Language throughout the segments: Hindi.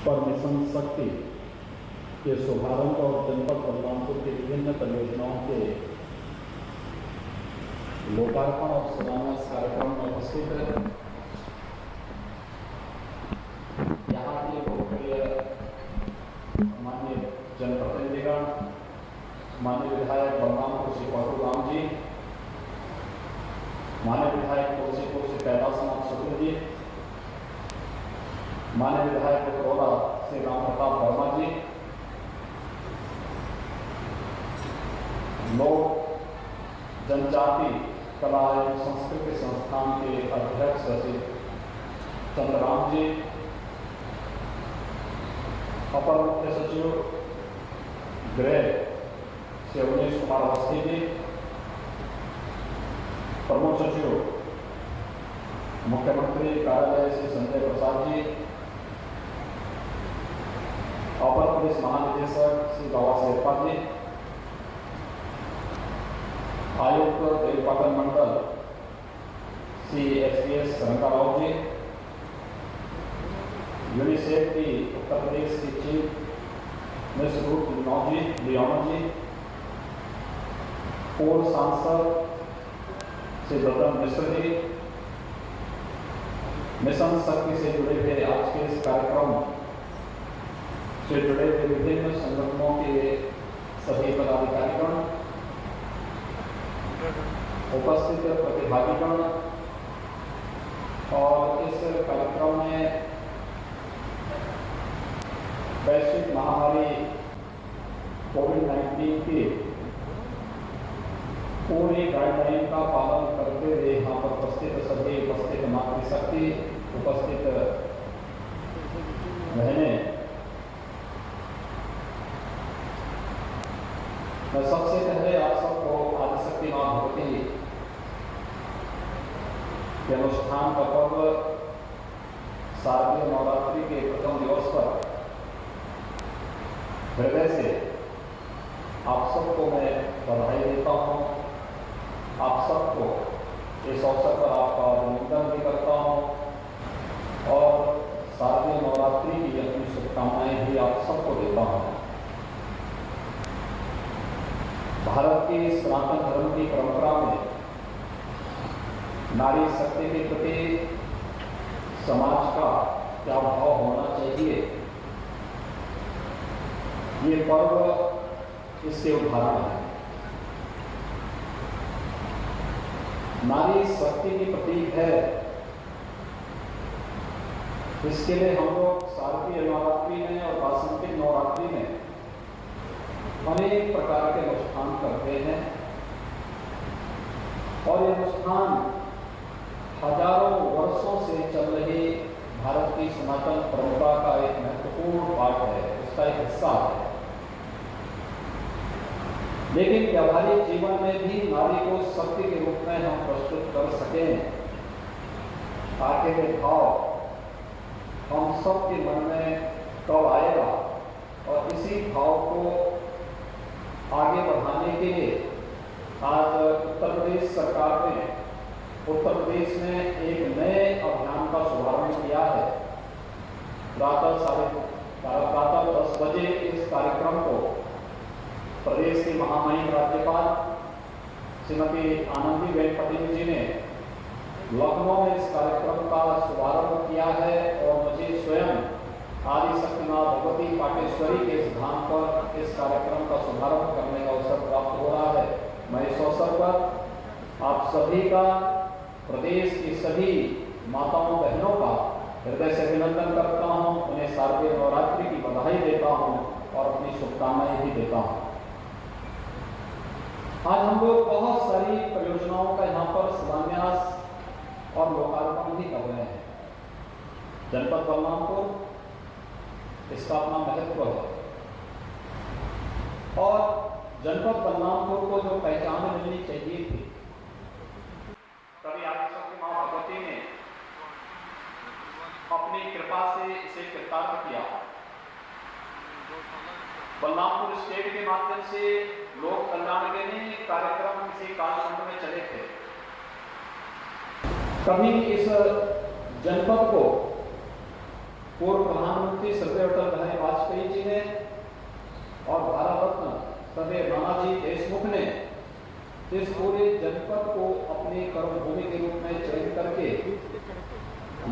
पर मिशन शक्ति के शुभारंभ और जनपद बलरामपुर की विभिन्न परियोजनाओं के लोकार्पण और शिलान्यास कार्यक्रम में उपस्थित है। यहाँ के लोकप्रिय माननीय जनप्रतिनिधिगण, माननीय विधायक बलरामपुर श्री परशुराम जी, माननीय विधायक तुलसीपुर श्री कैलाशनाथ शुक्ल जी, माननीय विधायक उत्तरौरा श्री राम प्रताप वर्मा जी, लोक जनजाति कला एवं संस्कृति संस्थान के अध्यक्ष श्री चंद्रराम जी, अपर मुख्य सचिव गृह श्री अवनीश कुमार अवस्थी जी, प्रमुख सचिव मुख्यमंत्री कार्यालय श्री संजय प्रसाद जी, अपर पुलिस महानिदेशक श्री बाबा शेरपा जी, आयुक्त देवपाटन मंडल श्री एसपीएस रंगाराव जी, यूनिसेफ की उत्तर प्रदेश की चीफ मिस रूथ लियोनो जी, पूर्व सांसद श्री दत्तन मिश्र जी, मिशन शक्ति से जुड़े हुए आज के इस कार्यक्रम से जुड़े हुए विभिन्न संगठनों के सभी पदाधिकारीगण, उपस्थित प्रतिभागीगण और इस कार्यक्रम में वैश्विक महामारी कोविड-19 की पूरी गाइडलाइन का पालन करते हुए यहाँ पर उपस्थित सभी उपस्थित मातृशक्ति, उपस्थित बहनें, मैं सबसे पहले आप सबको आदिशक्ति मां भगवती के अनुष्ठान का पर्व शारदीय नवरात्रि के प्रथम दिवस पर हृदय से आप सबको मैं बधाई देता हूँ। आप सबको इस अवसर पर आपका अभिनंदन भी करता हूँ और शारदीय नवरात्रि की अपनी शुभकामनाएं भी आप सबको देता हूँ। भारत की सनातन धर्म की परंपरा में नारी शक्ति के प्रति समाज का क्या भाव होना चाहिए, ये पर्व इसके उदाहरण है। नारी शक्ति की प्रतीक है, इसके लिए हम लोग शारदीय नवरात्रि में और वासंतिक नवरात्रि में अनेक प्रकार के अनुष्ठान करते हैं और ये अनुष्ठान हजारों वर्षों से चल रही भारत की सनातन परंपरा का एक महत्वपूर्ण पार्ट है, उसका एक हिस्सा है। लेकिन व्यावहारिक जीवन में भी नारी को शक्ति के रूप में हम प्रस्तुत कर सकें, ताकि वे भाव हम सबके मन में कब आएगा और इसी भाव को आगे बढ़ाने के लिए आज उत्तर प्रदेश सरकार ने उत्तर प्रदेश में एक नए अभियान का शुभारंभ किया है। प्रातः 10 बजे इस कार्यक्रम को प्रदेश की महामहिम राज्यपाल श्रीमती आनंदीबेन पटेल जी ने लखनऊ में इस कार्यक्रम का शुभारंभ किया है और मुझे स्वयं आदिशक्ति मां भगवती पाटेश्वरी के इस धाम पर इस कार्यक्रम का शुभारंभ करने का अवसर प्राप्त हो रहा है। मैं इस अवसर पर आप सभी का, प्रदेश की सभी माताओं बहनों का हृदय से अभिनंदन करता हूं, उन्हें शारदीय नवरात्रि की बधाई देता हूं और अपनी शुभकामनाएं भी देता हूं। आज हम लोग बहुत सारी परियोजनाओं का यहाँ पर शिलान्यास और लोकार्पण भी कर रहे हैं। जनपद बलरामपुर, इसका अपना महत्व है और जनपद बलरामपुर को जो पहचान मिलनी चाहिए थी, तभी आदिशक्ति मां भगवती ने अपनी कृपा से इसे कृतार्थ किया। बलरामपुर स्टेट के माध्यम से लोक कल्याण के लिए कार्यक्रम किसी कालखंड में चले थे, कभी इस जनपद को पूर्व प्रधानमंत्री स्वर्गीय अटल बिहारी वाजपेयी जी ने और भारत रत्न स्वर्गीय नानाजी देशमुख ने इस पूरे जनपद को अपनी कर्मभूमि के रूप में चयन करके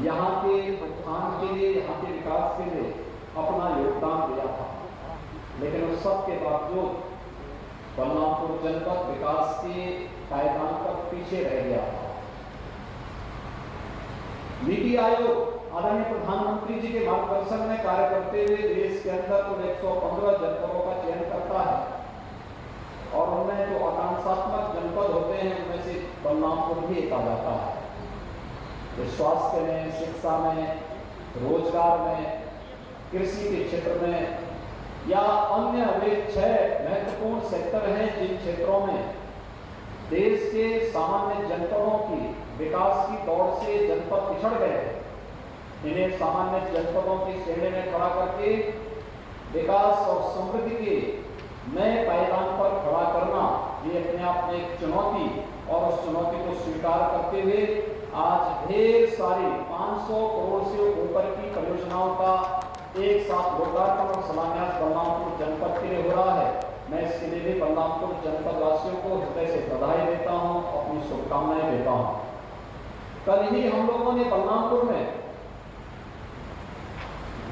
यहाँ के उत्थान के लिए, यहाँ के विकास के लिए अपना योगदान दिया था। लेकिन उस सब के बावजूद बलरामपुर जनपद विकास के पायदान पर पीछे रह गया था। नीति आयोग आदरणीय प्रधानमंत्री जी के मार्गदर्शन में कार्य करते हुए देश के अंदर कुल 115 जनपदों का चयन करता है और उनमें जो आकांक्षात्मक जनपद होते हैं उनमें से बलरामपुर भी एक आ जाता है। तो स्वास्थ्य में, शिक्षा में, रोजगार में, कृषि के क्षेत्र में या अन्य वे 6 महत्वपूर्ण सेक्टर हैं जिन क्षेत्रों में देश के सामान्य जनपदों की विकास की दौड़ से जनपद पिछड़ गए हैं। इन्हें सामान्य जनपदों की श्रेणी में खड़ा करके विकास और समृद्धि के नए पायदान पर खड़ा करना ये अपने आप में एक चुनौती, और उस चुनौती को स्वीकार करते हुए आज ढेर सारी 500 करोड़ से ऊपर की परियोजनाओं का एक साथ लोकार्पण और शिलान्यास बलरामपुर जनपद के लिए हो रहा है। मैं इसके लिए भी बलरामपुर जनपद वासियों को हृदय से बधाई देता हूं, अपनी शुभकामनाएं देता हूं। कल ही हम लोगों ने बलरामपुर में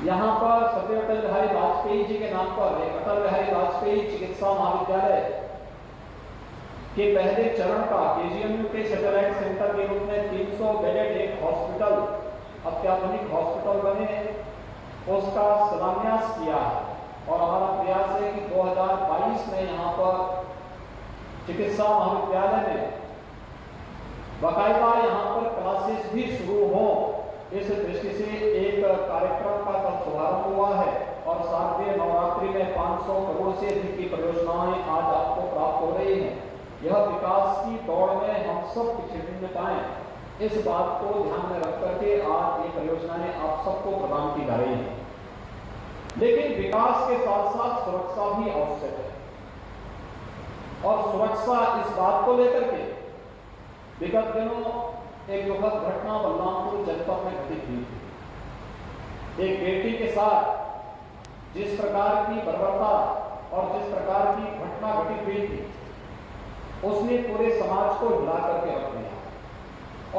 यहाँ पर स्वर्गीय अटल बिहारी वाजपेयी जी के नाम पर एक अटल बिहारी वाजपेयी चिकित्सा महाविद्यालय के पहले चरण का केजीएमयू के सैटेलाइट सेंटर के रूप में 300 बेडेड एक हॉस्पिटल, अत्याधुनिक हॉस्पिटल बने, उसका शिलान्यास किया है। और हमारा प्रयास है कि 2022 में यहाँ पर चिकित्सा महाविद्यालय में बाकायदा यहाँ पर क्लासेस भी शुरू हो। इस दृष्टि से एक कार्यक्रम का कल शुभारंभ हुआ है और शारदीय नवरात्रि में 500 करोड़ से अधिक की परियोजनाएं आज आपको प्राप्त हो रही हैं। यह विकास की दौड़ में हम सब की विभिन्नताएं इस बात को ध्यान में रख करके आज ये परियोजनाएं आप सबको प्रदान की जा रही हैं। लेकिन विकास के साथ साथ सुरक्षा भी आवश्यक है और सुरक्षा इस बात को लेकर के विगत दिनों एक दुखद घटना बलरामपुर जनपद में घटित हुई थी। एक बेटी के साथ जिस प्रकार की बर्बरता और जिस प्रकार की घटना घटित हुई थी उसने पूरे समाज को हिला करके रख दिया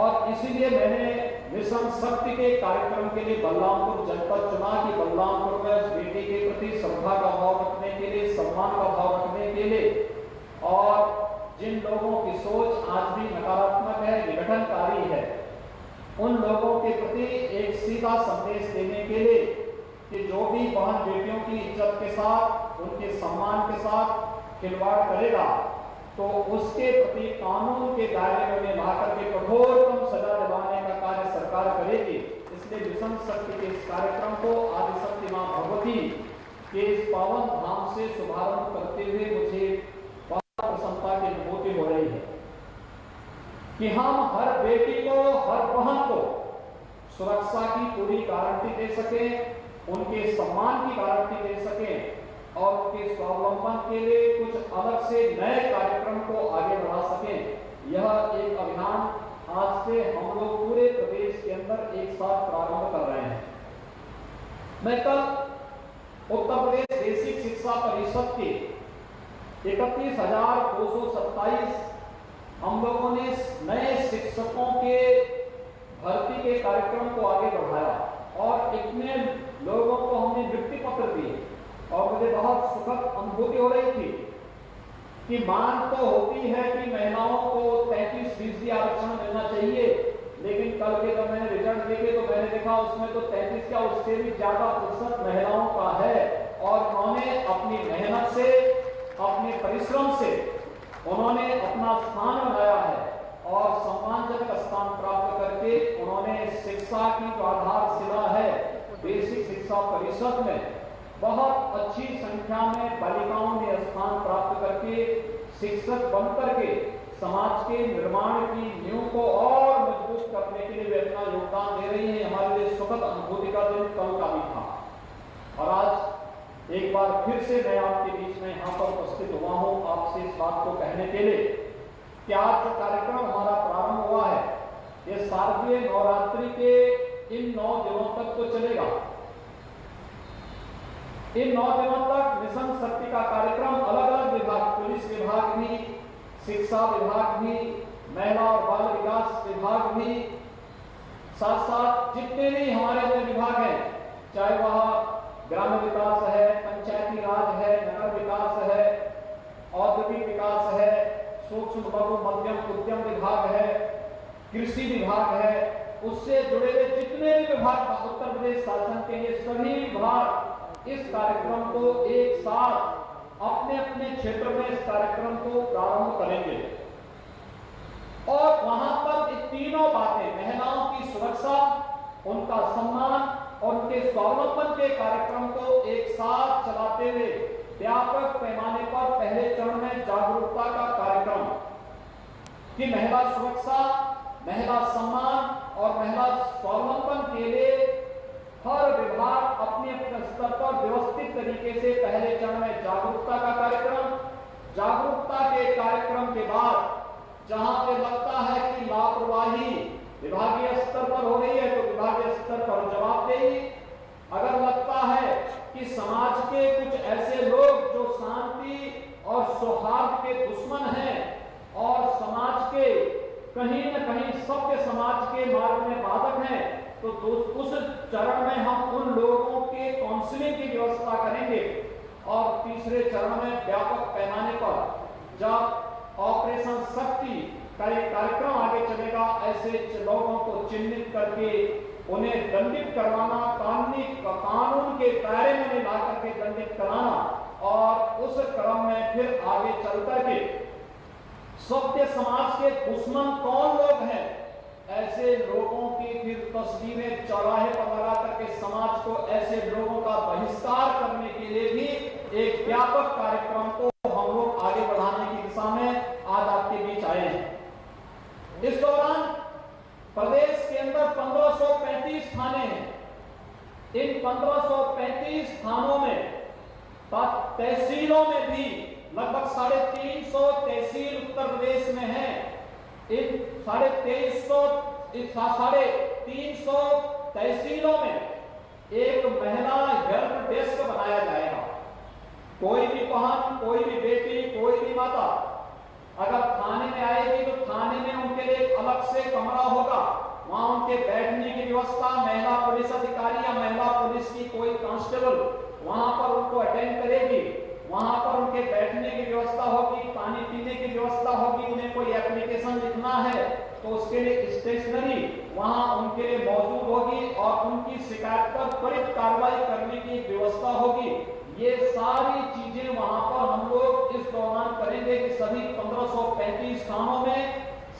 और इसीलिए मैंने मिशन शक्ति के कार्यक्रम के लिए बलरामपुर जनपद चुना कि बलरामपुर में उस बेटी के प्रति श्रद्धा का भाव रखने के लिए, सम्मान का भाव रखने के लिए और जिन लोगों की सोच आज भी नकारात्मक है, विघटनकारी है, उन लोगों के प्रति एक सीधा संदेश देने के लिए कि जो भी बहन बेटियों की इज्जत के साथ, उनके सम्मान के साथ खिलवाड़ करेगा तो उसके प्रति कानून के दायरे में ला करके कठोरतम सजा दिलाने का कार्य सरकार करेगी। इसलिए मिशन शक्ति के इस कार्यक्रम को आदिशक्ति मां भगवती के इस पावन धाम से शुभारंभ करते हुए मुझे प्रसन्नता की अनुभूति हो रही है कि हम हर बेटी को, हर बहन को सुरक्षा की पूरी गारंटी दे सके, उनके सम्मान की गारंटी दे सके और उनके स्वावलंबन के लिए कुछ अलग से नए कार्यक्रम को आगे बढ़ा सके। यह एक अभियान आज से हम लोग पूरे प्रदेश के अंदर एक साथ प्रारंभ कर रहे हैं। मैं कल उत्तर प्रदेश बेसिक शिक्षा परिषद के 31,227 हम लोगों ने नए शिक्षकों के भर्ती के कार्यक्रम को आगे बढ़ाया और इतने लोगों को हमने नियुक्ति पत्र दिए और मुझे बहुत सुखद अनुभूति हो रही थी कि मांग तो होती है कि महिलाओं को 33% आरक्षण मिलना चाहिए, लेकिन कल के जब मैंने रिजल्ट देखे तो मैंने देखा उसमें तो 33 क्या उससे भी ज्यादा प्रतिशत महिलाओं का है और उन्होंने अपनी मेहनत से, अपने परिश्रम से उन्होंने अपना स्थान बनाया है और सम्मानजनक स्थान प्राप्त करके उन्होंने शिक्षा की जो आधारशिला है बेसिक शिक्षा परिषद में बहुत अच्छी संख्या में बालिकाओं ने स्थान प्राप्त करके शिक्षक बनकर के समाज के निर्माण की नींव को और मजबूत करने के लिए वे अपना योगदान दे रही हैं। हमारे लिए सुखद अनुभूति का दिन कल का भी था और आज एक बार फिर से मैं आपके बीच में यहाँ पर उपस्थित हुआ हूँ आपसे इस बात को कहने के लिए कि आज जो कार्यक्रम हमारा प्रारंभ हुआ है ये शारदीय नवरात्रि के इन 9 दिनों तक तो चलेगा इन 9 दिनों तक मिशन शक्ति का कार्यक्रम अलग अलग विभाग, पुलिस विभाग भी, शिक्षा विभाग भी, महिला और बाल विकास विभाग भी, साथ साथ जितने भी हमारे जो विभाग हैं, चाहे वह ग्रामीण विकास है, पंचायती राज है, नगर विकास है, औद्योगिक विकास है, सूक्ष्म लघु मध्यम उद्यम विभाग है, कृषि विभाग है, उससे जुड़े हुए जितने भी विभाग उत्तर प्रदेश शासन के, ये सभी विभाग इस कार्यक्रम को एक साथ अपने अपने क्षेत्र में इस कार्यक्रम को प्रारंभ करेंगे और वहां पर ये तीनों बातें, महिलाओं की सुरक्षा, उनका सम्मान और उनके स्वावलंबन के कार्यक्रम को एक साथ चलाते हुए व्यापक पैमाने पर पहले चरण में जागरूकता का कार्यक्रम कि महिला सुरक्षा, महिला सम्मान और महिला स्वावलंबन के लिए हर विभाग अपने अपने स्तर पर व्यवस्थित तरीके से पहले चरण में जागरूकता का कार्यक्रम, जागरूकता के कार्यक्रम के बाद जहां पे लगता है कि लापरवाही विभागीय स्तर पर हो रही है तो विभागीय स्तर पर जवाबदेही, अगर लगता है कि समाज के कुछ ऐसे लोग जो शांति और सौहार्द के दुश्मन हैं और समाज के कहीं न कहीं सभ्य समाज के मार्ग में बाधक हैं, तो उस चरण में हम उन लोगों के काउंसलिंग की व्यवस्था करेंगे और तीसरे चरण में व्यापक पैमाने पर जब ऑपरेशन शक्ति का एक कार्यक्रम आगे चलेगा, ऐसे लोगों को चिन्हित करके उन्हें दंडित करवाना, कानून के दायरे में ला करके दंडित कराना और उस क्रम में फिर आगे चल करके सभ्य समाज के दुश्मन कौन लोग हैं, ऐसे लोगों की फिर तस्वीरें चौराहे पर लगा करके समाज को ऐसे लोगों का बहिष्कार करने के लिए भी एक व्यापक कार्यक्रम को हम लोग आगे बढ़ाने की दिशा में आज आपके बीच आए हैं। इस दौरान प्रदेश के अंदर 1535 थाने हैं। इन 1535 थानों में तहसीलों में भी लगभग 350 तहसील उत्तर प्रदेश में है। इन 350 तहसीलों में एक महिला हेल्प डेस्क बनाया जाएगा। कोई भी बहन, कोई भी बेटी, कोई भी माता अगर थाने में आएगी तो थाने में उनके लिए एक अलग से कमरा होगा, वहां उनके बैठने की व्यवस्था, महिला पुलिस अधिकारी या महिला पुलिस की कोई कांस्टेबल वहां पर उनको अटेंड करेगी, वहां पर उनके बैठने की व्यवस्था होगी, पानी पीने की व्यवस्था होगी, उन्हें कोई एप्लीकेशन लिखना है तो उसके लिए स्टेशनरी वहां उनके लिए मौजूद होगी और उनकी शिकायत पर त्वरित कार्रवाई करने की व्यवस्था होगी। ये सारी चीजें वहां पर हम लोग इस दौरान करेंगे कि सभी 1535 थानों में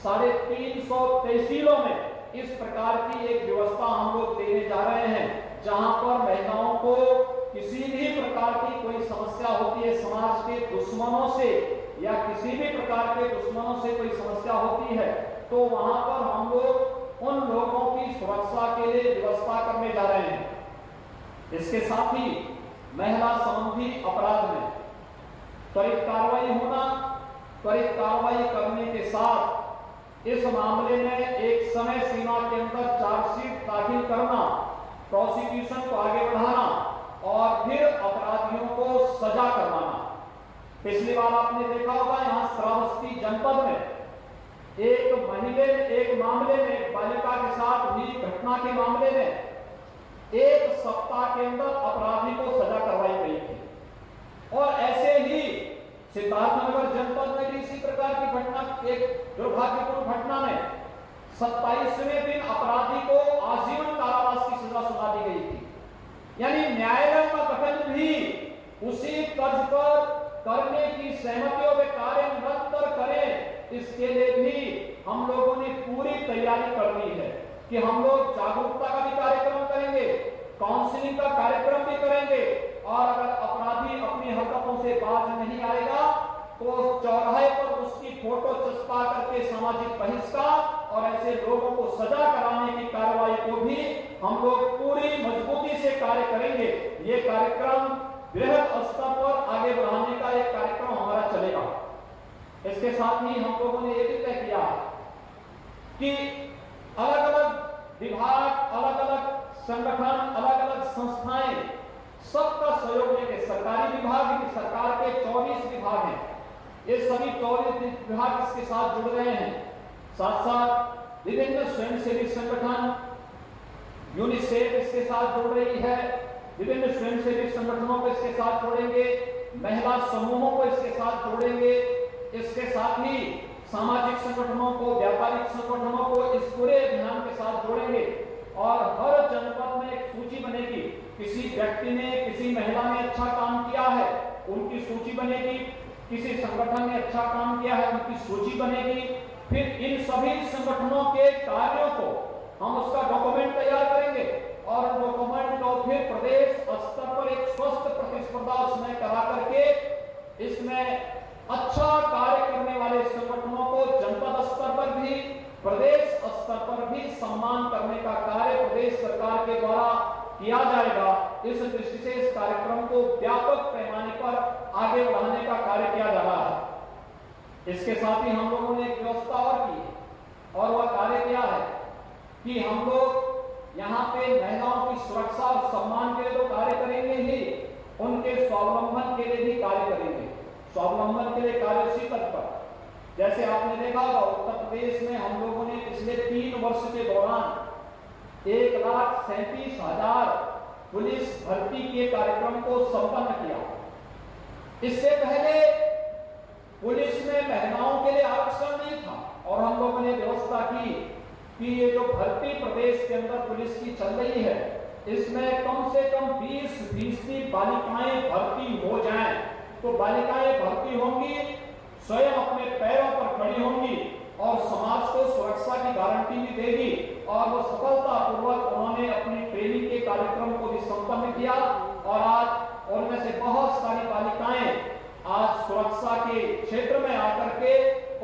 350 तहसीलों में इस प्रकार की एक व्यवस्था हम लोग देने जा रहे हैं, जहां पर महिलाओं को किसी भी प्रकार की कोई समस्या होती है, समाज के दुश्मनों से या किसी भी प्रकार के दुश्मनों से कोई समस्या होती है, तो वहां पर हम लोग उन लोगों की सुरक्षा के लिए व्यवस्था करने जा रहे हैं। इसके साथ ही महिला संबंधी अपराध में त्वरित कार्रवाई होना, त्वरित कार्रवाई करने के साथ इस मामले में एक समय सीमा के अंदर चार्जशीट दाखिल करना, प्रोसिक्यूशन को आगे बढ़ाना और फिर अपराधियों को सजा करवाना। पिछली बार आपने देखा होगा यहां श्रावस्ती जनपद में एक मामले में एक बालिका के साथ हुई घटना के मामले में 1 सप्ताह के अंदर अपराधी को सजा करवाई गई थी। और ऐसे ही सिद्धार्थनगर जनपद में भी इसी प्रकार की घटना, एक दुर्भाग्यपूर्ण घटना में 27वें दिन अपराधी को आजीवन कारावास की सजा सुना दी गई थी। यानी न्यायालय का गठन भी उसी तर्ज पर करने की सहमतियों में कार्य निरंतर करें, इसके लिए भी हम लोगों ने पूरी तैयारी कर ली है कि हम लोग जागरूकता का भी कार्यक्रम करेंगे, काउंसलिंग का कार्यक्रम भी करेंगे और अगर अपराधी अपनी हरकतों से बाज नहीं आएगा तो चौराहे पर उसकी फोटो चिपका करके सामाजिक बहिष्कार और ऐसे लोगों को सजा कराने की कार्रवाई को भी हम लोग पूरी मजबूती से कार्य करेंगे। ये कार्यक्रम बृहद स्तर पर आगे बढ़ाने का एक कार्यक्रम हमारा चलेगा। इसके साथ ही हम लोगों ने ये भी तय किया कि अलग अलग विभाग, अलग अलग संगठन, अलग अलग संस्थाएं सबका सहयोग लेके के 24 विभाग हैं। ये सभी 24 विभाग इसके साथ जुड़ रहे हैं। साथ साथ विभिन्न स्वयंसेवी संगठन, यूनिसेफ इसके साथ जुड़ रही है, विभिन्न स्वयंसेवी संगठनों को इसके साथ जोड़ेंगे, महिला समूहों को इसके साथ जोड़ेंगे, इसके साथ ही सामाजिक संगठनों को, व्यापारिक संगठनों को इस पूरे अभियान के साथ जोड़ेंगे और हर जनपद में एक सूची बनेगी। किसी व्यक्ति ने, किसी महिला ने अच्छा काम किया है, उनकी सूची बनेगी। किसी संगठन ने अच्छा काम किया है, उनकी सूची बनेगी। फिर इन सभी संगठनों के कार्यों को हम उसका डॉक्यूमेंट तैयार करेंगे और डॉक्यूमेंट को फिर प्रदेश स्तर पर एक स्वस्थ प्रतिस्पर्धा उसमें करा करके इसमें अच्छा कार्य करने वाले संगठनों को जनपद स्तर पर भी, प्रदेश स्तर पर भी सम्मान करने का कार्य प्रदेश सरकार के द्वारा किया जाएगा। इस दृष्टि से इस कार्यक्रम को व्यापक पैमाने पर आगे बढ़ाने का कार्य किया जा रहा है। इसके साथ ही हम लोगों ने एक व्यवस्था और की और वह कार्य क्या है कि हम लोग यहाँ पे महिलाओं की सुरक्षा और सम्मान के लिए तो कार्य करेंगे ही, उनके स्वावलंबन के लिए भी कार्य करेंगे। स्वावलंबन के लिए कार्य उसी तक पर, जैसे आपने देखा होगा उत्तर प्रदेश में हम लोगों ने पिछले 3 वर्ष के दौरान 1,37,000 पुलिस भर्ती के कार्यक्रम को संपन्न किया। इससे पहले पुलिस में महिलाओं के लिए आरक्षण नहीं था और हम लोगों ने व्यवस्था की कि ये जो भर्ती प्रदेश के अंदर पुलिस की चल रही है, इसमें कम से कम 20% बालिकाएं भर्ती हो जाएं। तो बालिकाएं भर्ती होंगी, स्वयं अपने पैरों पर खड़ी होंगी और समाज को सुरक्षा की गारंटी भी देगी। और वो सफलतापूर्वक उन्होंने अपनी ट्रेनिंग के कार्यक्रम को भी संपन्न किया और आज उनमें से बहुत सारी बालिकाएं आज सुरक्षा के क्षेत्र में आकर के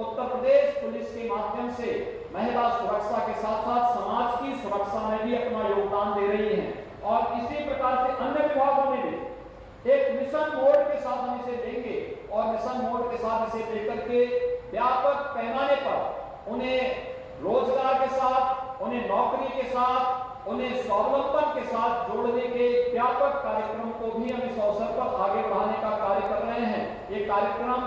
उत्तर प्रदेश पुलिस के माध्यम से महिला सुरक्षा के साथ साथ समाज की सुरक्षा में भी अपना योगदान दे रही हैं। और इसी प्रकार से अन्य विभागों में भी एक मिशन मोड के साथ हम इसे लेंगे और मिशन मोड के साथ इसे लेकर के व्यापक पैमाने पर उन्हें रोजगार के साथ, उन्हें नौकरी के साथ, उन्हें स्वावलंबन के साथ जोड़ने के व्यापक कार्यक्रम को भी हम इस अवसर पर आगे बढ़ाने का कार्य कर रहे हैं। ये कार्यक्रम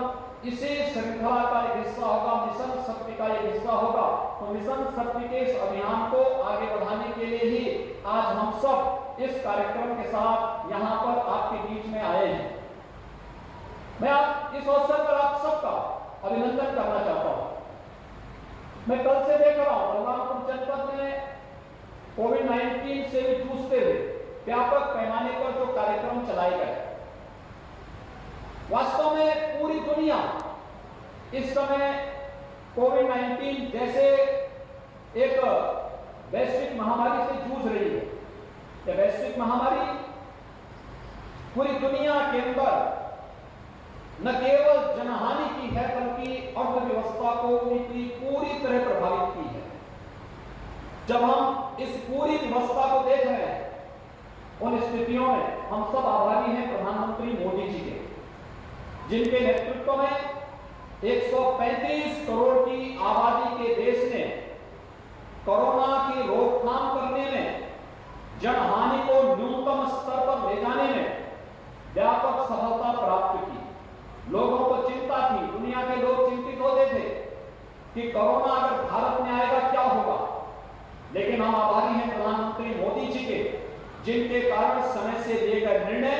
इसी श्रृंखला का एक हिस्सा होगा, मिशन शक्ति का एक हिस्सा होगा। तो मिशन शक्ति के इस अभियान को आगे बढ़ाने के लिए ही आज हम सब इस कार्यक्रम के साथ यहाँ पर आपके बीच में आए हैं। मैं आप इस अवसर पर आप सबका अभिनंदन करना चाहता हूं। मैं कल से देख रहा हूं बलरामपुर जनपद में कोविड-19 से भी जूझते हुए व्यापक पैमाने पर जो कार्यक्रम चलाए गए, वास्तव में पूरी दुनिया इस समय कोविड-19 जैसे एक वैश्विक महामारी से जूझ रही है। यह वैश्विक महामारी पूरी दुनिया के अंदर न केवल जनहानि की है बल्कि अर्थव्यवस्था को पूरी तरह प्रभावित की है। जब हम इस पूरी व्यवस्था को देख रहे हैं, उन स्थितियों में हम सब आभारी हैं प्रधानमंत्री मोदी जी के, जिनके नेतृत्व में 135 करोड़ की आबादी के देश ने कोरोना की रोकथाम करने में, जनहानि को न्यूनतम स्तर पर ले जाने में व्यापक सफलता प्राप्त की। लोगों को चिंता थी, दुनिया के लोग चिंतित होते थे कि कोरोना अगर भारत में आएगा क्या होगा, लेकिन हम आभारी हैं प्रधानमंत्री मोदी जी के, जिनके कारण समय से लिए गए निर्णय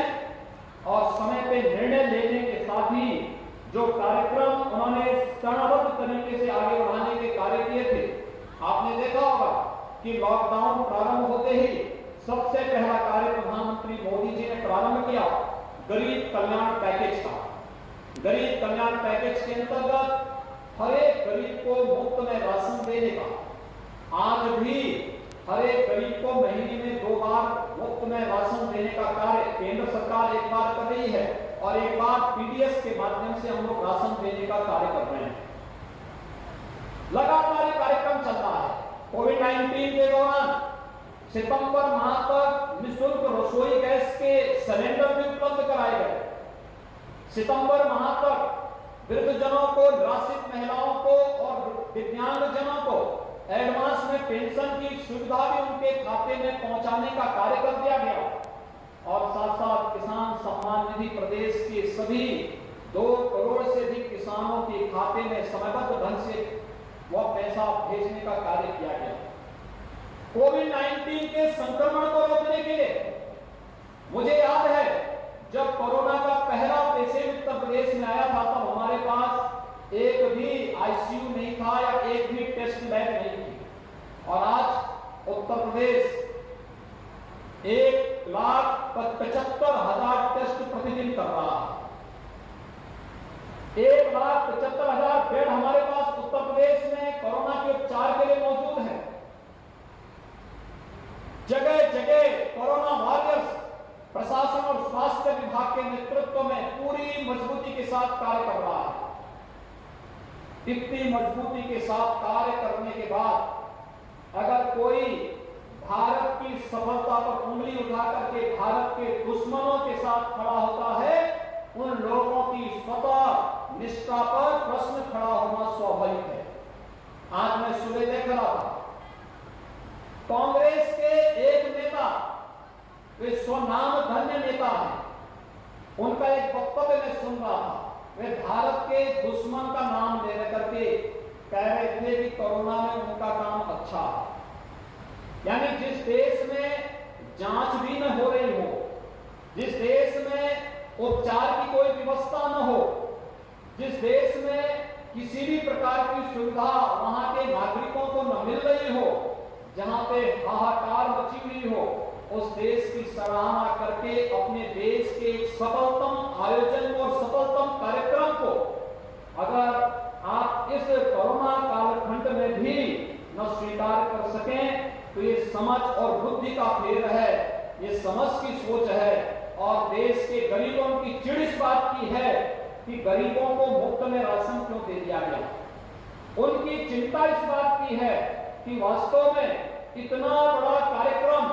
और समय पे निर्णय लेने के साथ ही जो कार्यक्रम उन्होंने चरणबद्ध तरीके से आगे बढ़ाने के कार्य किए थे। आपने देखा होगा कि लॉकडाउन प्रारंभ होते ही सबसे पहला कार्य प्रधानमंत्री मोदी जी ने प्रारंभ किया गरीब कल्याण पैकेज का। गरीब कल्याण पैकेज के अंतर्गत हर एक गरीब को मुफ्त में राशन देने का, आज भी हर एक गरीब को महीने में 2 बार मुफ्त में राशन देने का कार्य केंद्र सरकार एक बार कर रही है और एक बार पीडीएस के माध्यम से हम लोग राशन देने का कार्य कर रहे हैं। लगातार ये कार्यक्रम चल रहा है। कोविड-19 के दौरान सितंबर माह तक निःशुल्क रसोई गैस के सिलेंडर भी उपलब्ध कराए गए। सितंबर माह तक वृद्धजनों को, निराश्रित महिलाओं को और दिव्यांगजनों को एडवांस में पेंशन की सुविधा भी उनके खाते में पहुंचाने का कार्य कर दिया गया। और साथ साथ किसान सम्मान निधि प्रदेश के सभी खाते में समयबद्ध ढंग से वह पैसा भेजने का कार्य किया गया। कोविड-19 के संक्रमण को रोकने के लिए मुझे याद है जब कोरोना का पहला पेशेंट उत्तर प्रदेश में आया था तब हमारे पास एक भी आईसीयू नहीं था या एक भी टेस्ट लैब नहीं थी, और आज उत्तर प्रदेश 1,75,000 टेस्ट प्रतिदिन कर रहा है। 1,75,000 बेड हमारे पास उत्तर प्रदेश में कोरोना के उपचार के लिए मौजूद है। जगह जगह कोरोना वॉरियर्स प्रशासन और स्वास्थ्य विभाग के नेतृत्व में पूरी मजबूती के साथ कार्य कर रहा है। इतनी मजबूती के साथ कार्य करने के बाद अगर कोई भारत की सफलता पर उंगली उठा करके भारत के दुश्मनों के साथ खड़ा होता है, उन लोगों की स्वतः निष्ठा पर प्रश्न खड़ा होना स्वाभाविक है। आज मैं सुबह देख रहा था कांग्रेस के एक नेता, वे स्वनाम धन्य नेता है, उनका एक वक्तव्य मैं सुन रहा था। वे भारत के दुश्मन का नाम ले करके कह रहे थे कि कोरोना में उनका काम अच्छा है। यानी जिस देश में जांच भी न हो रही हो, जिस देश में उपचार की कोई व्यवस्था न हो, जिस देश में किसी भी प्रकार की सुविधा वहां के नागरिकों को न मिल रही हो, जहां पे हाहाकार मची हुई हो, उस देश की सराहना करके अपने देश के सफलतम आयोजन और सफलतम कार्यक्रम को अगर आप इस कोरोना कालखंड में भी न स्वीकार कर सकें तो ये समझ और बुद्धि का फेर है, ये समझ की सोच है। और देश के गरीबों की चिड़ इस बात की है कि गरीबों को मुफ्त में राशन क्यों दे दिया गया। उनकी चिंता इस बात की है कि वास्तव में इतना बड़ा कार्यक्रम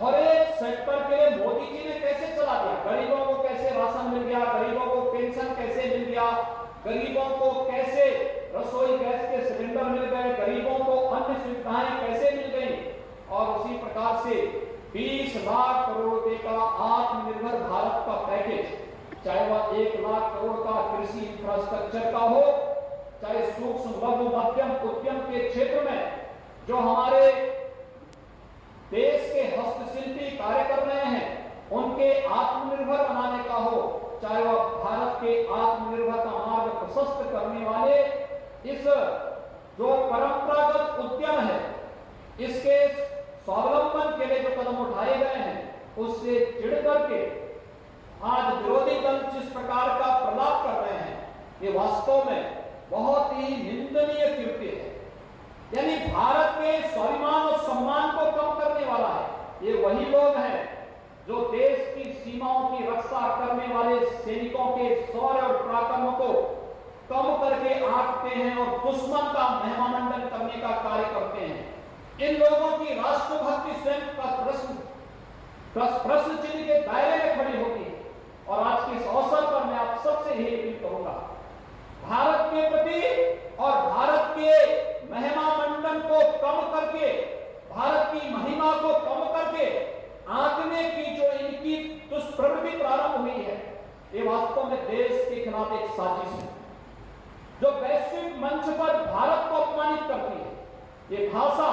हर एक सेक्टर के लिए मोदी जी ने कैसे चला दिया। गरीबों को कैसे राशन मिल गया, गरीबों को पेंशन कैसे मिल गया, गरीबों को कैसे रसोई गैस के सिलेंडर मिल गए, गरीबों को अन्य सुविधाएं कैसे मिल गई। और उसी प्रकार से 20 लाख करोड़ रुपए का आत्मनिर्भर भारत का पैकेज, चाहे वह 1 लाख करोड़ का कृषि इंफ्रास्ट्रक्चर का हो, चाहे सूक्ष्म लघु मध्यम उद्यम के क्षेत्र में जो हमारे देश के हस्तशिल्पी कार्य कर रहे हैं उनके आत्मनिर्भर बनाने का हो, चाहे वह भारत के आत्मनिर्भर का मार्ग प्रशस्त करने वाले इस जो परंपरागत उद्यम है इसके स्वावलंबन के लिए जो कदम उठाए गए हैं उससे चिढ़ करके आज विरोधी दल जिस प्रकार का प्रलाप कर रहे हैं, ये वास्तव में बहुत ही निंदनीय कृत्य है। यानी भारत के स्वाभिमान और सम्मान को कम करने वाला है। ये वही लोग हैं जो देश की सीमाओं की रक्षा करने वाले सैनिकों के शौर्य और पराक्रमों को कम करके आंकते हैं और दुश्मन का महिमामंडन करने का कार्य करते हैं। इन लोगों की राष्ट्रभक्ति स्वयं का प्रश्न चिन्ह के दायरे में खड़ी होती है। और आज के इस अवसर पर मैं आप सबसे यही अपील करूंगा, भारत के प्रति और भारत के महिमा मंडन को कम करके, भारत की महिमा को कम करके आंकने की जो इनकी दुष्प्रवृत्ति प्रारंभ हुई है, ये वास्तव में देश के खिलाफ एक साजिश है जो वैश्विक मंच पर भारत को अपमानित करती है। ये भाषा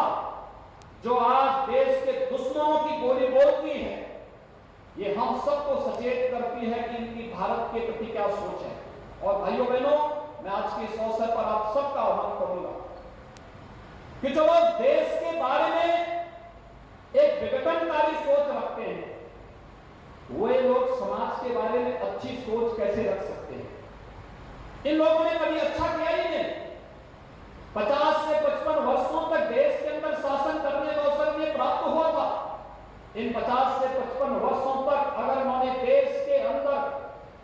जो आज देश के दुश्मनों की बोली बोलती है, ये हम सबको सचेत करती है कि इनकी भारत के प्रति क्या सोच है। और भाइयों बहनों, मैं आज के इस अवसर पर आप सबका आह्वान करूंगा कि जो लोग देश के बारे में एक विघटनकारी सोच रखते हैं, वे लोग समाज के बारे में अच्छी सोच कैसे रख सकते हैं। इन लोगों ने कभी अच्छा किया ही नहीं। 50 से 55 वर्षों तक देश के अंदर शासन करने का अवसर में प्राप्त हुआ था। इन 50 से 55 वर्षों तक अगर उन्होंने देश के अंदर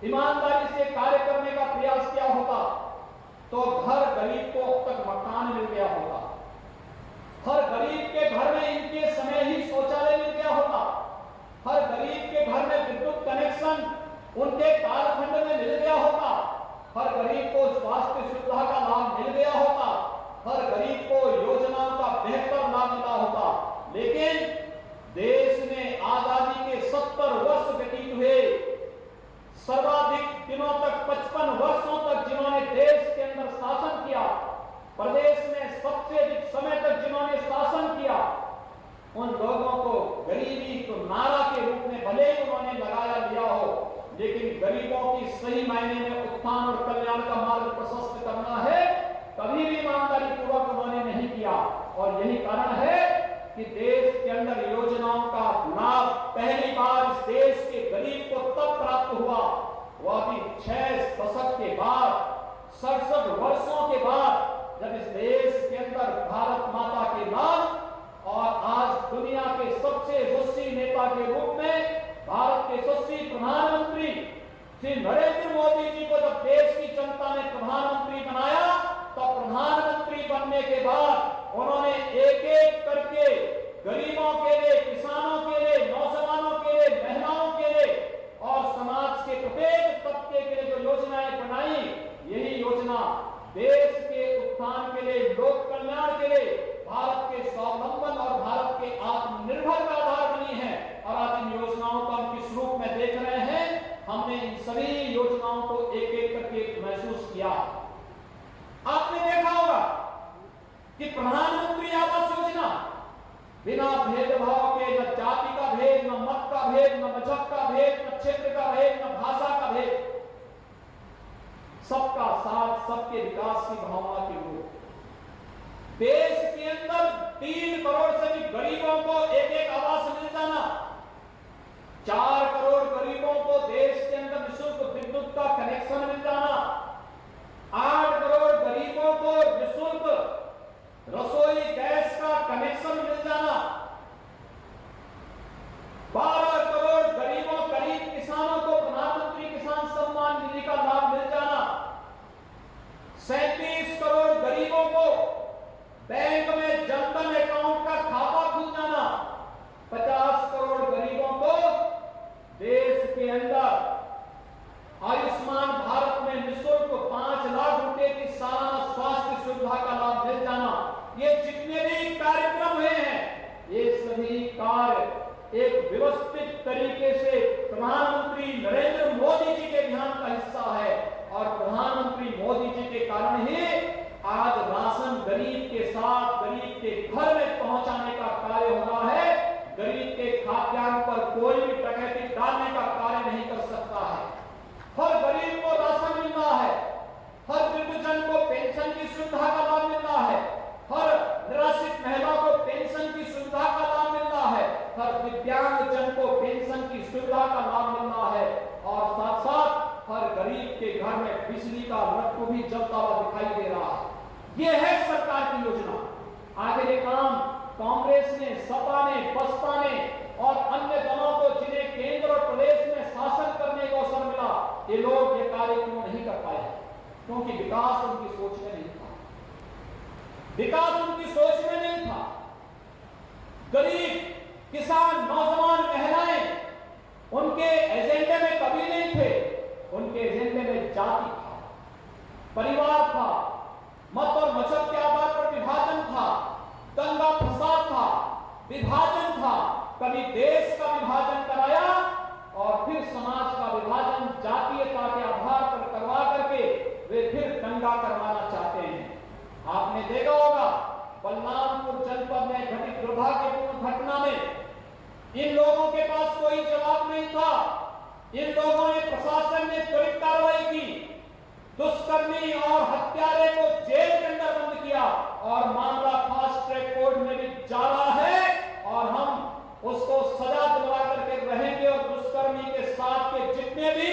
ईमानदारी से कार्य करने का प्रयास किया होता तो हर गरीब को अब तक मकान मिल गया होता, हर गरीब के घर में इनके समय ही शौचालय मिल गया होता, हर गरीब के घर में विद्युत कनेक्शन उनके कालखंड में मिल गया होता, हर गरीब को स्वास्थ्य सुविधा का लाभ मिल गया होता, हर गरीब को योजनाओं का बेहतर लाभ मिला होता। लेकिन देश में आजादी के 70 वर्ष व्यतीत हुए, सर्वाधिक दिनों तक 55 वर्षों तक जिन्होंने देश के अंदर गरीबों की सही मायने में उत्थान और कल्याण का मार्ग प्रशस्त करना है, कभी भी ईमानदारी पूर्वक उन्होंने नहीं किया। और यही कारण है कि देश के अंदर योजनाओं का लाभ पहली बार इस देश के गरीब को तब प्राप्त हुआ, वह भी 6 दशक के बाद, 67 वर्षों के बाद, जब इस देश के अंदर भारत माता के नाम और आज दुनिया के सबसे यशस्वी नेता के रूप में भारत के यशस्वी प्रधानमंत्री श्री नरेंद्र मोदी जी को जब देश की जनता ने प्रधानमंत्री बनाया, तो प्रधानमंत्री बनने के बाद उन्होंने एक एक करके गरीबों के लिए, किसानों के लिए, नौजवानों के लिए, महिलाओं के लिए और समाज के प्रत्येक तबके के लिए जो योजनाएं बनाई, यही योजना देश के उत्थान के लिए, लोक कल्याण के लिए, भारत के स्वावलंबन और भारत के आत्मनिर्भर का आधार बनी है। और आज इन योजनाओं को हम किस रूप में देख रहे हैं, हमने इन सभी योजनाओं को एक एक करके महसूस किया। आपने देखा होगा कि प्रधानमंत्री आवास योजना बिना भेदभाव के, न जाति का भेद, न मत का भेद, न मजहब का भेद, न क्षेत्र का भेद, न भाषा का भेद, सबका साथ, सबके विकास की भावना के रूप देश के अंदर 3 करोड़ से भी गरीबों को एक एक आवास मिल जाना, 4 करोड़ गरीबों को देश के अंदर निःशुल्क विद्युत का कनेक्शन मिल जाना, 8 करोड़ गरीबों को निःशुल्क रसोई गैस का कनेक्शन मिल जाना, 12 करोड़ गरीबों, गरीब किसानों को प्रधानमंत्री किसान सम्मान निधि का लाभ मिल जाना, 37 करोड़ गरीबों को बैंक में जनधन अकाउंट का खाता खुल जाना, 50 करोड़ गरीबों को देश के अंदर आयुष्मान भारत में निःशुल्क 5 लाख रुपए की सालाना स्वास्थ्य सुविधा का लाभ मिल जाना। ये जितने भी कार्यक्रम हुए हैं, ये सभी कार्य एक व्यवस्थित तरीके से प्रधानमंत्री नरेंद्र मोदी जी के ध्यान का हिस्सा है। और प्रधानमंत्री मोदी जी के कारण ही आज राशन गरीब के साथ, गरीब के घर में पहुंचाने का कार्य हो रहा है। गरीब के खाद्यान्न पर कोई भी डकैती डालने का कार्य नहीं कर सकता है। हर गरीब को राशन मिल रहा है, हर वृद्धजन को पेंशन की सुविधा का लाभ मिल रहा है, हर निराश्रित महिला को पेंशन की सुविधा का लाभ मिल रहा है, हर दिव्यांग जन को पेंशन की सुविधा का लाभ मिल रहा है और साथ साथ हर गरीब के घर में बिजली का लट्टू भी जलता हुआ दिखाई दे रहा है। यह है सरकार की योजना। आगे ये काम कांग्रेस ने, सपा ने, बसपा ने और अन्य दलों को, जिन्हें केंद्र और प्रदेश में शासन करने का अवसर मिला, ये लोग ये कार्य क्यों नहीं कर पाए? क्योंकि विकास उनकी सोच में नहीं था, विकास उनकी सोच में नहीं था। गरीब, किसान, नौजवान, महिलाएं उनके एजेंडे में कभी नहीं थे। उनके एजेंडे में जाति था, परिवार था, मत और मजहब के आधार पर विभाजन था, दंगा फसाद था, विभाजन था। कभी देश का विभाजन कराया और फिर समाज का विभाजन जातीयता के आधार पर करवा करके वे फिर दंगा करवाना चाहते हैं। आपने देखा होगा बलरामपुर जनपद में घटित दुर्भाग्यपूर्ण घटना में इन लोगों के पास कोई जवाब नहीं था। इन लोगों ने, प्रशासन ने त्वरित कार्रवाई की, दुष्कर्मी और हत्यारे को जेल के अंदर बंद किया और मामला फास्ट ट्रैक कोर्ट में भी जा रहा है और हम उसको सजा दिलवा करके रहेंगे और दुष्कर्मी के साथ के जितने भी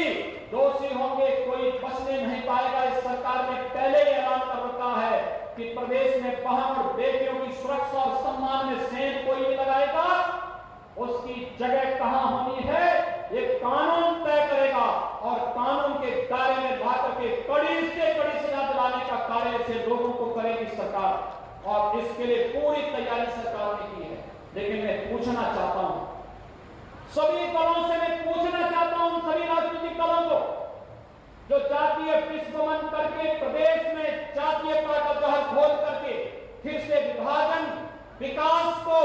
दोषी होंगे कोई बचने नहीं पाएगा। इस सरकार ने पहले ही ऐलान कर रखा है कि प्रदेश में बहन और बेटियों की सुरक्षा और सम्मान में सेंध कोई नहीं लगाएगा। उसकी जगह कहां होनी है ये कानून तय करेगा और कानून के दायरे में लाकर के कड़ी से कड़ी सजा दिलाने का कार्य से लोगों को करेगी सरकार और इसके लिए पूरी तैयारी सरकार ने की है। लेकिन मैं पूछना चाहता हूं, सभी दलों से मैं पूछना चाहता हूं, सभी राजनीतिक दलों को जो जातीय विस्फोटन करके प्रदेश में जातीयता का जहर घोल करके फिर से विभाजन, विकास को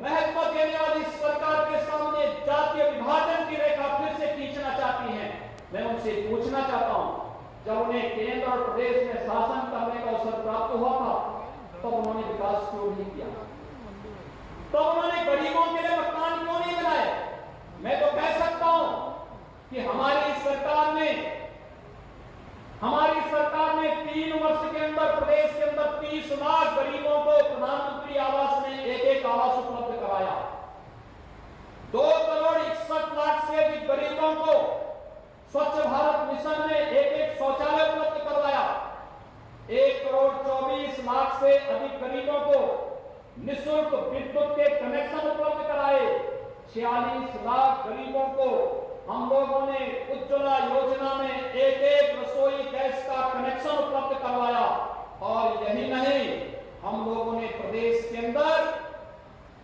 महत्व देने वाली सरकार के सामने जातीय विभाजन की रेखा फिर से खींचना चाहती हैं। मैं उनसे पूछना चाहता हूं, जब उन्हें केंद्र और प्रदेश में शासन करने का अवसर प्राप्त हुआ था तब उन्होंने विकास क्यों नहीं किया? तो उन्होंने गरीबों के लिए मकान क्यों नहीं बनाए? मैं तो कह सकता हूं कि हमारी सरकार 3 वर्ष के अंदर प्रदेश के अंदर 30 लाख गरीबों को प्रधानमंत्री आवास ने एक आवास उपलब्ध कराया। 2,61,00,000 से अधिक गरीबों को स्वच्छ भारत मिशन ने एक शौचालय उपलब्ध करवाया। 1,24,00,000 से अधिक गरीबों को निःशुल्क विद्युत के कनेक्शन उपलब्ध कराए। 46 लाख गरीबों को हम लोगों ने उज्ज्वला योजना में एक रसोई गैस का कनेक्शन उपलब्ध करवाया। और यही नहीं, हम लोगों ने प्रदेश के अंदर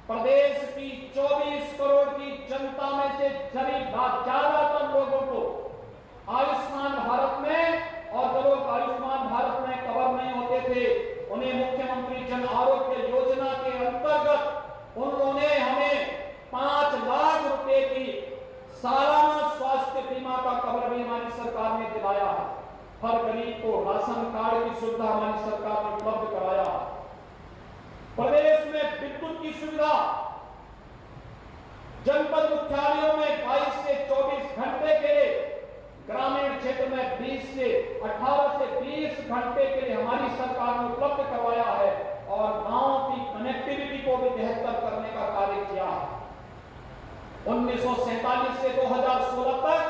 प्रदेश की 24 करोड़ की जनता में से ज्यादातर लोगों को आयुष्मान भारत में, और जो लोग आयुष्मान भारत में कवर नहीं होते थे उन्हें मुख्यमंत्री जन आरोग्य योजना के अंतर्गत उन्होंने हमें 5 लाख रुपए की सालाना स्वास्थ्य बीमा का कवर भी हमारी सरकार ने दिलाया है। हर गरीब को राशन कार्ड की सुविधा हमारी सरकार ने उपलब्ध कराया। प्रदेश में विद्युत की सुविधा जनपद मुख्यालयों में 22 से 24 घंटे के लिए, ग्रामीण क्षेत्र में 18 से 20 घंटे के लिए हमारी सरकार ने उपलब्ध करवाया है। और गांवों की कनेक्टिविटी को भी बेहतर करने का कार्य किया है। 1947 से 2016 तक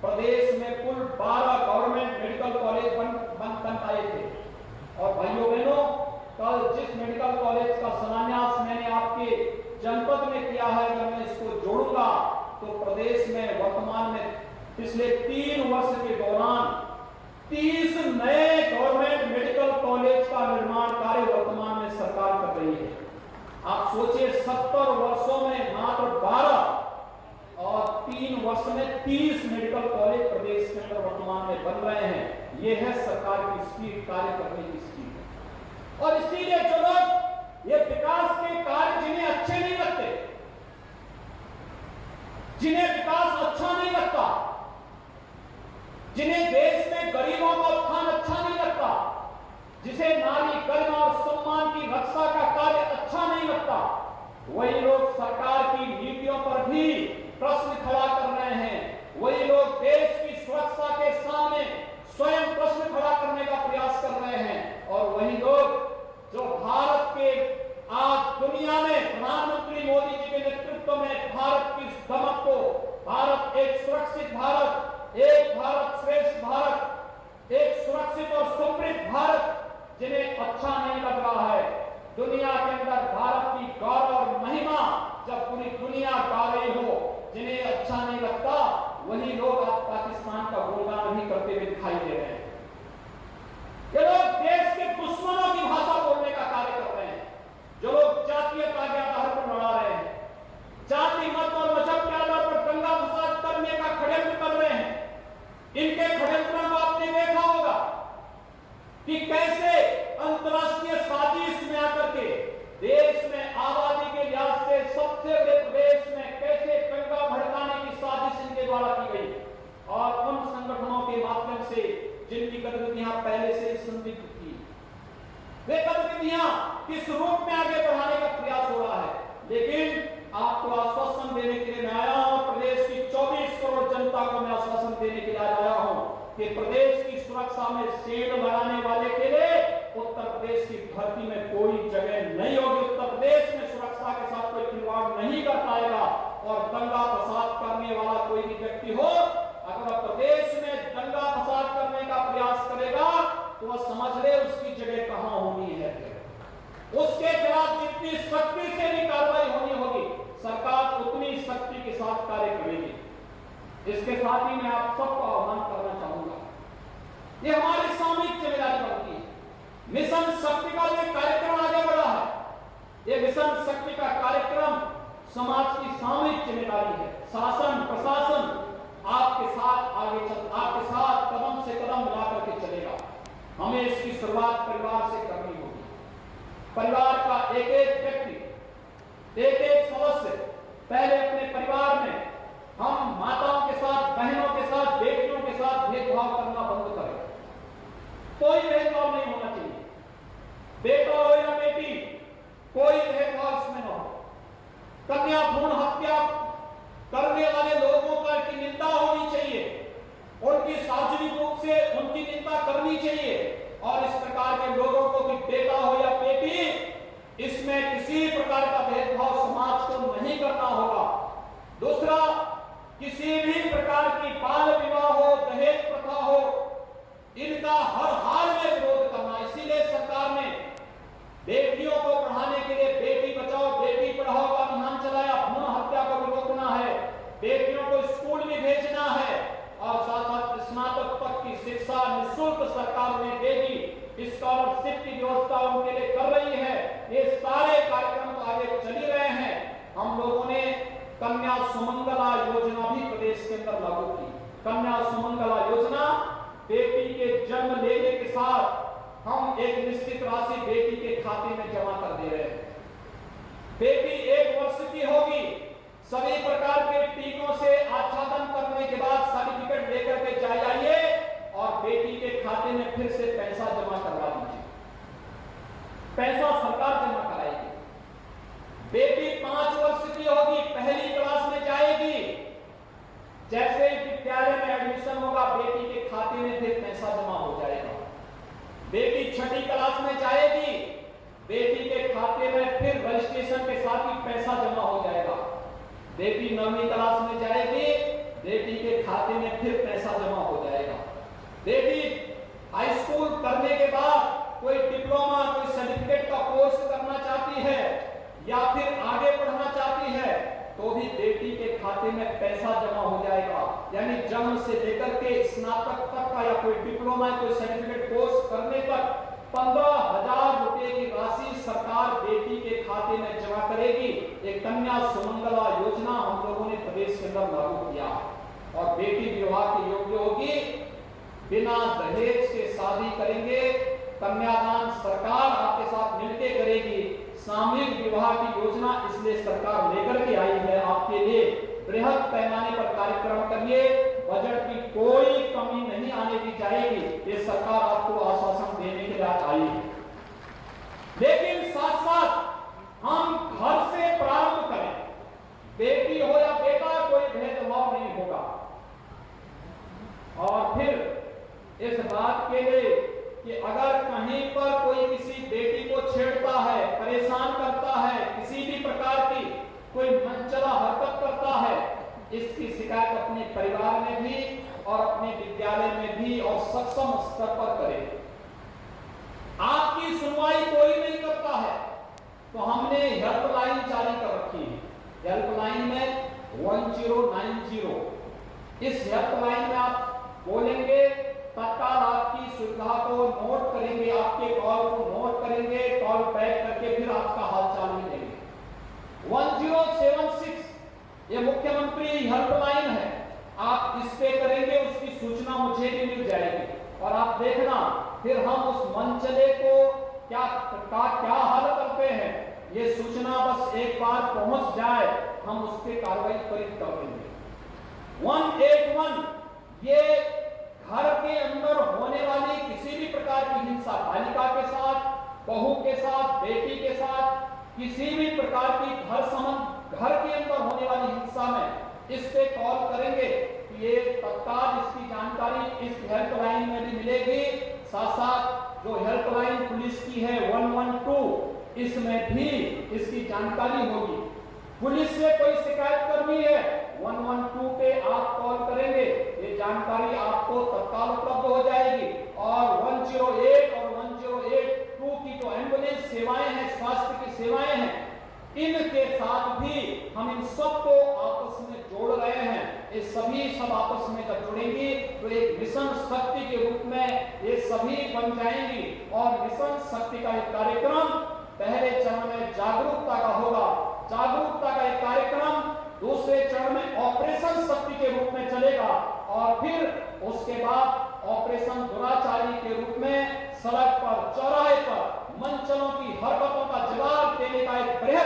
प्रदेश में कुल 12 गवर्नमेंट मेडिकल कॉलेज बन पाए थे। और भाइयों बहनों, कल जिस मेडिकल कॉलेज का शिलान्यास मैंने आपके जनपद में किया है, अगर मैं इसको जोड़ूंगा तो प्रदेश में वर्तमान में पिछले 3 वर्ष के दौरान 30 नए गवर्नमेंट मेडिकल कॉलेज का निर्माण कार्य वर्तमान में सरकार कर रही है। आप सोचिए, 70 वर्षों में मात्र 12 और 3 वर्ष में 30 मेडिकल कॉलेज प्रदेश के अंदर वर्तमान में बन रहे हैं। यह है सरकार की स्पीड, कार्य करने की स्पीड। और इसीलिए जो लोग ये विकास के कार्य जिन्हें अच्छे नहीं लगते, जिन्हें विकास अच्छा नहीं लगता, जिन्हें देश में गरीबों का उत्थान अच्छा नहीं लगता, जिसे नारी गरिमा और सम्मान की रक्षा का कार्य अच्छा नहीं लगता, वही लोग सरकार की नीतियों पर भी प्रश्न खड़ा कर रहे हैं। वही लोग देश की सुरक्षा के सामने स्वयं प्रश्न खड़ा करने का प्रयास कर रहे हैं। और वही लोग जो भारत के आज दुनिया में प्रधानमंत्री मोदी जी के नेतृत्व में भारत की दमक को, भारत एक सुरक्षित भारत, एक भारत श्रेष्ठ भारत, एक सुरक्षित और समृद्ध भारत, जिन्हें अच्छा नहीं लग रहा है। दुनिया के अंदर भारत की गौरव और महिमा जब पूरी दुनिया गा रही हो, जिन्हें अच्छा नहीं लगता, वही लोग आज पाकिस्तान का गुणगान भी करते हुए दिखाई दे रहे हैं। ये लोग देश के दुश्मनों की भाषा बोलने का कार्य कर रहे हैं। जो लोग जातीयता के आधार पर लड़ा रहे हैं, जाति मत और मजहब के आधार पर दंगा फसाद करने का षड्यंत्र कर रहे हैं, इनके षड्यंत्रों को आपने देखा होगा कि कैसे अंतरराष्ट्रीय साजिश में आकर के देश में आबादी के लिहाज से सबसे बड़े प्रदेश में कैसे दंगा भड़काने की साजिश इनके द्वारा की गई। और उन संगठनों के माध्यम से जिनकी गतिविधियां पहले से संदिग्ध थी, वे गतिविधियां किस रूप में आगे बढ़ाने का प्रयास हो रहा है। लेकिन आपको आश्वासन देने के लिए मैं आया हूं, प्रदेश की 24 करोड़ जनता को मैं आश्वासन देने के लिए आया हूं कि प्रदेश की सुरक्षा में सेंध लगाने वाले के लिए उत्तर प्रदेश की धरती में कोई जगह नहीं होगी। उत्तर प्रदेश में सुरक्षा के साथ कोई खिलवाड़ नहीं कर पाएगा। और दंगा फसाद करने वाला कोई भी व्यक्ति हो, अगर प्रदेश में दंगा फसाद करने का प्रयास करेगा तो वह समझ ले उसकी जगह कहां होनी है। उसके खिलाफ जितनी सख्ती से भी कार्रवाई होनी होगी, सरकार उतनी सख्ती के साथ कार्य करेगी। इसके साथ ही मैं आप सबको आह्वान करना चाहूंगा, ये हमारी सामूहिक जिम्मेदारी बनती है। मिशन शक्ति का जो कार्यक्रम आगे बढ़ा है, ये मिशन शक्ति का कार्यक्रम समाज की सामूहिक जिम्मेदारी है। शासन प्रशासन आपके साथ आपके साथ कदम से कदम मिलाकर के चलेगा। हमें इसकी शुरुआत परिवार से करनी होगी। परिवार का एक एक व्यक्ति, एक एक सदस्य पहले अपने परिवार में हम माताओं के साथ, बहनों के साथ, बेटियों के साथ भेदभाव करना बंद करें। कोई भेदभाव नहीं होना चाहिए, बेटा हो या बेटी, कोई भेदभाव इसमें न हो। कन्या भ्रूण हत्या करने वाले लोगों की निंदा होनी चाहिए, उनकी सार्वजनिक रूप से उनकी निंदा करनी चाहिए। किसी भी प्रकार की बाल विवाह हो, दहेज प्रथा हो, इनका हर हाल में विरोध करना। इसीलिए सरकार ने बेटियों को पढ़ाने के लिए बेटी बचाओ बेटी पढ़ाओ का अभियान चलाया। भ्रूण हत्या को भी रोकना है, बेटियों को स्कूल में भेजना है और साथ साथ स्नातक तक की शिक्षा निःशुल्क सरकार ने देगी। स्कॉलरशिप की व्यवस्था उनके लिए कर रही है। ये सारे कार्यक्रम तो आगे चल ही रहे हैं। हम लोगों ने कन्या सुमंगला योजना भी प्रदेश के अंदर लागू की। कन्या सुमंगला योजना, बेटी के जन्म लेने के साथ हम एक निश्चित राशि बेटी के खाते में जमा कर दे रहे हैं। बेटी 1 वर्ष की होगी, सभी प्रकार के टीकों से आच्छादन करने के बाद सर्टिफिकेट लेकर के जाइए और बेटी के खाते में फिर से पैसा जमा करवा दीजिए। पैसा सरकार जमा कराएगी। बेटी 5 वर्ष की होगी, पहली क्लास में जाएगी, जैसे विद्यालय में एडमिशन होगा बेटी के खाते में फिर पैसा जमा हो जाएगा। बेटी 6ठी क्लास में जाएगी, बेटी के खाते में फिर रजिस्ट्रेशन के साथ ही पैसा जमा हो जाएगा। बेटी 9वीं क्लास में जाएगी, बेटी के खाते में फिर पैसा जमा हो जाएगा। बेटी हाई स्कूल करने के बाद कोई डिप्लोमा, कोई सर्टिफिकेट का कोर्स करना चाहती है या फिर आगे पढ़ना चाहती है तो भी बेटी के खाते में पैसा जमा हो जाएगा। यानी जन्म से लेकर के स्नातक तक का या कोई डिप्लोमा, कोई सर्टिफिकेट कोर्स करने तक 15,000 रुपए की राशि सरकार बेटी के खाते में जमा करेगी। एक कन्या सुमंगला योजना हम लोगों ने प्रदेश के अंदर लागू किया और बेटी विवाह के योग्य होगी, बिना दहेज के शादी करेंगे, कन्यादान सरकार आपके साथ मिलकर करेगी। सामूहिक विवाह की योजना इसलिए सरकार लेकर के आई है आपके लिए। बृहद पैमाने पर कार्यक्रम करिए, बजट की कोई कमी नहीं आने दी जाएगी। ये सरकार आपको आश्वासन देने के लिए आई है। लेकिन साथ साथ हम घर से प्रारंभ करें। बेटी हो या बेटा, कोई भेदभाव नहीं होगा। और फिर इस बात के लिए कि अगर कहीं पर कोई किसी बेटी को छेड़ता है, परेशान करता है, किसी भी प्रकार की कोई मनचला हरकत करता है, इसकी शिकायत अपने परिवार में भी और अपने विद्यालय में भी और सक्षम स्तर पर करें। आपकी सुनवाई कोई नहीं करता है तो हमने हेल्पलाइन जारी कर रखी है। हेल्पलाइन में 1090, इस हेल्पलाइन में आप बोलेंगे, तत्काल आपकी सुविधा को नोट करेंगे, आपके कॉल को नोट करेंगे, कॉल बैक करके फिर आपका हालचाल भी लेंगे। 1076 ये मुख्यमंत्री हेल्पलाइन है, आप इस पे करेंगे, उसकी सूचना मुझे भी मिल जाएगी और आप देखना फिर हम उस मनचले को क्या हल करते हैं। ये सूचना बस एक बार पहुंच जाए, हम उस पर कार्रवाई त्वरित कर देंगे। 181 ये घर के अंदर होने वाली किसी भी प्रकार की हिंसा, बालिका के साथ, बहू के साथ, बेटी के साथ, किसी भी प्रकार की घर के अंदर होने वाली हिंसा में इस पे कॉल करेंगे कि ये तत्काल इसकी जानकारी इस हेल्पलाइन में भी मिलेगी। साथ साथ जो हेल्पलाइन पुलिस की है 112, इसमें भी इसकी जानकारी होगी। पुलिस से कोई शिकायत करनी है 112 पे आप कॉल करेंगे, ये जानकारी आपको तत्काल उपलब्ध हो जाएगी। और 108 और 1082 की जो एम्बुलेंस सेवाएं हैं, स्वास्थ्य की सेवाएं हैं, इनके साथ भी हम इन सबको आपस में जोड़ रहे हैं। ये सभी सब आपस में जब जुड़ेंगी तो एक मिशन शक्ति के रूप में ये सभी बन जाएंगी। और मिशन शक्ति का एक कार्यक्रम पहले चरण में जागरूकता का होगा, जागरूकता का एक कार्यक्रम दूसरे चरण में ऑपरेशन शक्ति के रूप में चलेगा और फिर उसके बाद ऑपरेशन दुराचारी के रूप में सड़क पर, चौराहे पर मनचलों की हरकतों का जवाब देने का एक बृहद